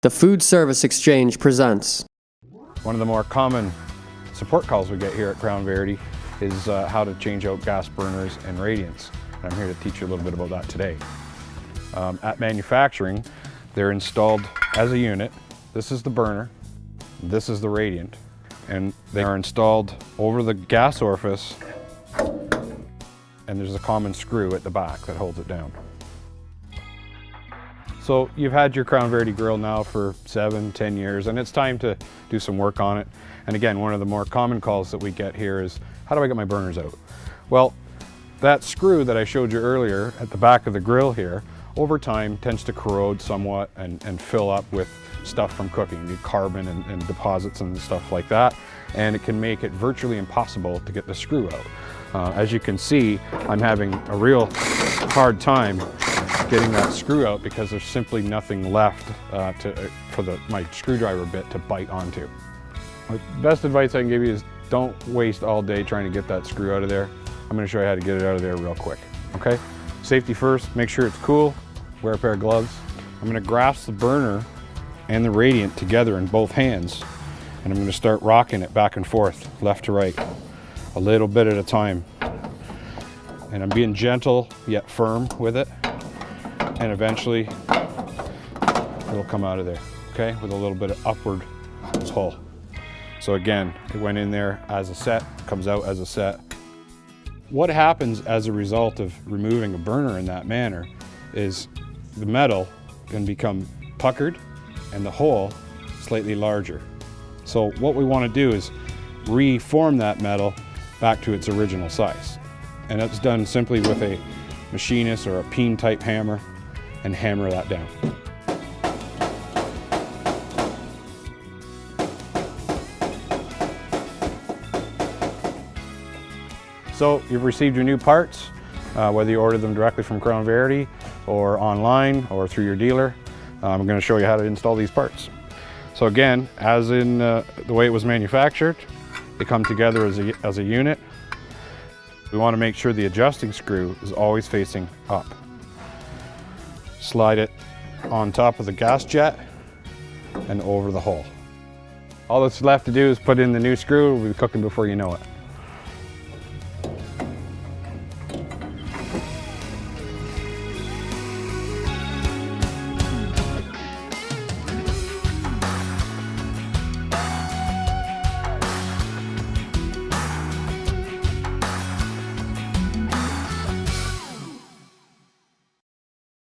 The Food Service Exchange presents. One of the more common support calls we get here at Crown Verity is how to change out gas burners and radiants. And I'm here to teach you a little bit about that today. At manufacturing, they're installed as a unit. This is the burner, this is the radiant, and they are installed over the gas orifice, and there's a common screw at the back that holds it down. So you've had your Crown Verity grill now for 7-10 years, and it's time to do some work on it. And again, one of the more common calls that we get here is, how do I get my burners out? Well, that screw that I showed you earlier at the back of the grill here, over time tends to corrode somewhat and fill up with stuff from cooking, the carbon and deposits and stuff like that. And it can make it virtually impossible to get the screw out. As you can see, I'm having a real hard time getting that screw out because there's simply nothing left for my screwdriver bit to bite onto. The best advice I can give you is don't waste all day trying to get that screw out of there. I'm going to show you how to get it out of there real quick. Okay? Safety first, make sure it's cool, wear a pair of gloves. I'm going to grasp the burner and the radiant together in both hands, and I'm going to start rocking it back and forth, left to right, a little bit at a time. And I'm being gentle yet firm with it, and eventually it'll come out of there, okay, with a little bit of upward pull. So again, it went in there as a set, comes out as a set. What happens as a result of removing a burner in that manner is the metal can become puckered and the hole slightly larger. So what we want to do is reform that metal back to its original size. And that's done simply with a machinist or a peen type hammer, and hammer that down. So you've received your new parts, whether you order them directly from Crown Verity or online or through your dealer. I'm going to show you how to install these parts. So again, as in the way it was manufactured, they come together as a unit. We want to make sure the adjusting screw is always facing up. Slide it on top of the gas jet and over the hole. All that's left to do is put in the new screw. We'll be cooking before you know it.